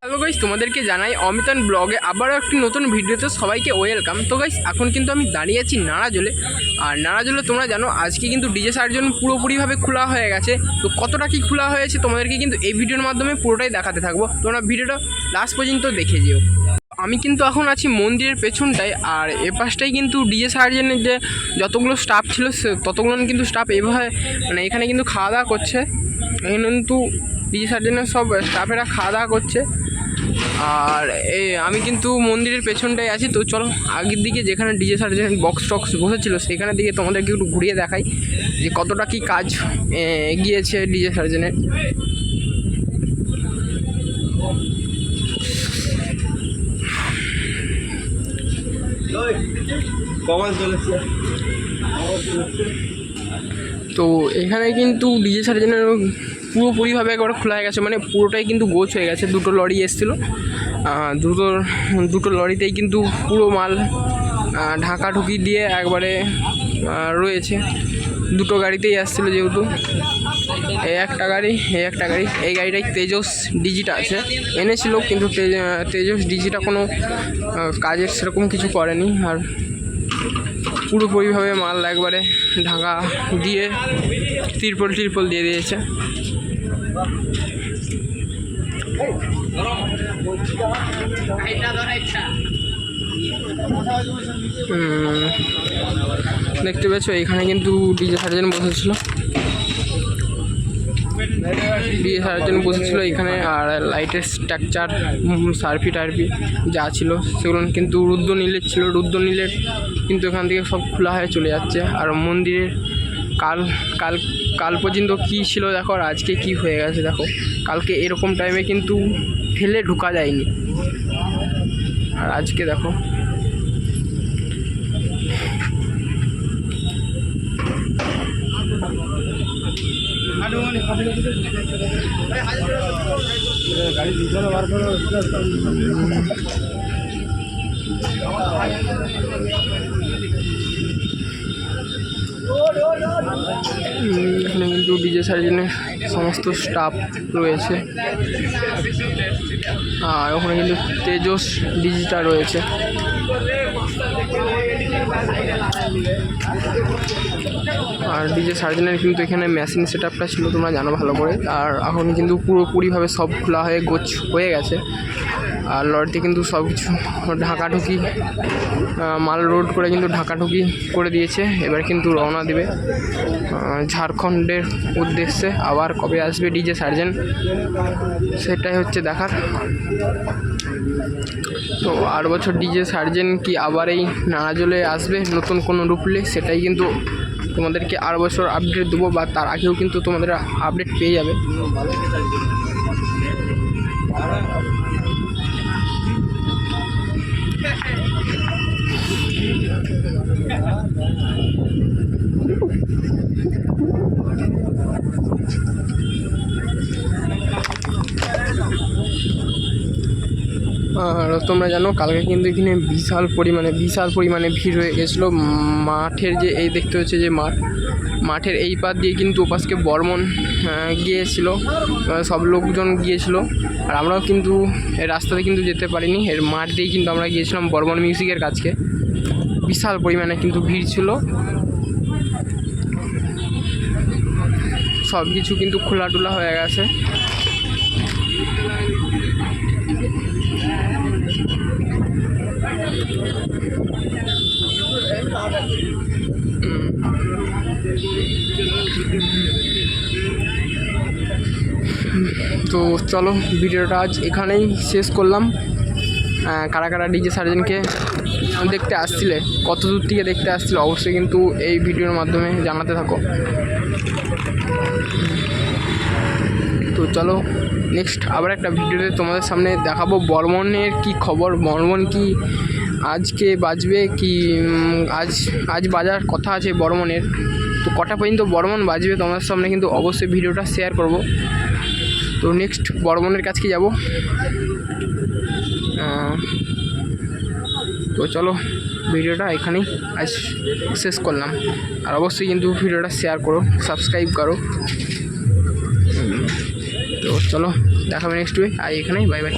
Hello guys, তোমাদেরকে জানাই অমিতান ব্লগে আবারও একটি নতুন ভিডিওতে সবাইকে ওয়েলকাম। তো গাইস, এখন কিন্তু আমি দাঁড়িয়ে আছি নারাজলে। আর নারাজলে তোমরা জানো আজকে কিন্তু ডিজে সার্জন পুরোপুরিভাবে খোলা হয়ে গেছে। তো কতটা কি খোলা হয়েছে তোমাদেরকে কিন্তু এই ভিডিওর মাধ্যমে পুরোটাই দেখাতে থাকবো। তোমরা ভিডিওটা লাস্ট পর্যন্ত দেখে যেও। আমি কিন্তু এখন আছি মন্দিরের পেছনটায়, আর এ পাশটাই কিন্তু ডিজে সার্জেনের যে যতগুলো স্টাফ ছিল ততগুলো কিন্তু স্টাফ এইভাবে মানে এখানে কিন্তু খাওয়া দাওয়া করছে। এখানে কিন্তু ডিজে সার্জেনের সব স্টাফেরা খাওয়া দাওয়া করছে। আর আমি কিন্তু মন্দিরের পেছনটায় আছি। তো চলো আগের দিকে যেখানে ডিজে সার্জেনের বক্স টক্স বসেছিল সেখানের দিকে তোমাদেরকে একটু ঘুরিয়ে দেখাই যে কতটা কি কাজ এগিয়েছে ডিজে সার্জেনের। তো এখানে কিন্তু ডিজে সার্জেনের পুরোপুরিভাবে একবার খোলা হয়ে গেছে, মানে পুরোটাই কিন্তু গোছ হয়ে গেছে। দুটো লরি এসেছিলো, দুটো লরিতেই কিন্তু পুরো মাল ঢাকাঢুকি দিয়ে একবারে রয়েছে। দুটো গাড়িতেই আসছিলো, যেহেতু এই একটা গাড়ি এই গাড়িটাই তেজস ডিজিটা আছে এনেছিল, কিন্তু তেজস ডিজিটা কোনো কাজের সেরকম কিছু করেনি। আর পুরোপুরিভাবে মাল একবারে ঢাকা দিয়ে তিরপল দিয়ে দিয়েছে। দেখতে পাচ্ছ এখানে কিন্তু ডিজে সার্জন বসেছিল এখানে। আর লাইটের স্ট্রাকচার সার্ফি টার্ফি যা ছিল সেগুলো কিন্তু রুদ্রনীলের ছিল। রুদ্রনীলের কিন্তু এখান থেকে সব খোলা হয়ে চলে যাচ্ছে। আর মন্দিরের কাল পর্যন্ত কী ছিল দেখো, আর আজকে কি হয়ে গেছে দেখো। কালকে এরকম টাইমে কিন্তু ফেলে ঢোকা যায়নি, আর আজকে দেখো। এখানে কিন্তু ডিজে সার্জেনের সমস্ত স্টাফ রয়েছে। আর ওখানে কিন্তু তেজস ডিজিটা রয়েছে। আর ডিজে সার্জেনের কিন্তু এখানে মেশিন সেট আপটা ছিল, তোমরা জানো ভালো করে। আর এখন কিন্তু পুরোপুরিভাবে সব খোলা হয়ে গোছ হয়ে গেছে। আর লরিতে কিন্তু সব কিছু ঢাকাঢুকি মাল রোড করে কিন্তু ঢাকাঢুকি করে দিয়েছে। এবার কিন্তু রওনা দেবে ঝাড়খণ্ডের উদ্দেশ্যে। আবার কবে আসবে ডিজে সার্জেন সেটাই হচ্ছে দেখার। তো আর বছর ডিজে সার্জেন কি আবার এই নারাজলে আসবে নতুন কোনো রূপলে, সেটাই কিন্তু তোমাদেরকে আর বছর আপডেট দেবো, বা তার আগেও কিন্তু তোমাদের আপডেট পেয়ে যাবে। আর তোমরা জানো কালকে কিন্তু এখানে বিশাল পরিমাণে ভিড় হয়ে গেছিলো। মাঠের যে এই দেখতে হচ্ছে যে মাঠের এই পার দিয়ে কিন্তু ওপাশকে বর্মন গিয়েছিল, সব লোকজন গিয়েছিল। আর আমরাও কিন্তু এই রাস্তাতে কিন্তু যেতে পারিনি, এর মাঠ দিয়েই কিন্তু আমরা গিয়েছিলাম বর্মন মিউজিকের কাছে। বিশাল পরিমাণে কিন্তু ভিড় ছিল। সব কিছু কিন্তু খোলাটুলা হয়ে গেছে। তো চলো ভিডিওটা আজ এখানেই শেষ করলাম। কারা কারা ডিজে সার্জেনকে দেখতে আসছিলে, কত দূর থেকে দেখতে আসছিল, অবশ্যই কিন্তু এই ভিডিওর মাধ্যমে জানাতে থাকো। তো চলো নেক্সট আবার একটা ভিডিওতে তোমাদের সামনে দেখাবো বর্মনের কি খবর, বর্মন কি আজকে বাজবে কি আজ বাজার কথা আছে বর্মনের। তো কটা পর্যন্ত বর্মন বাজবে তোমাদের সামনে কিন্তু অবশ্যই ভিডিওটা শেয়ার করব। তো নেক্সট বর্মনের কাছে যাব। তো চলো ভিডিওটা এখানেই আজ শেষ করলাম। আর অবশ্যই কিন্তু ভিডিওটা শেয়ার করো, সাবস্ক্রাইব করো। চলো দেখাবে নেক্সট উইক, আর এখানেই বাই বাই।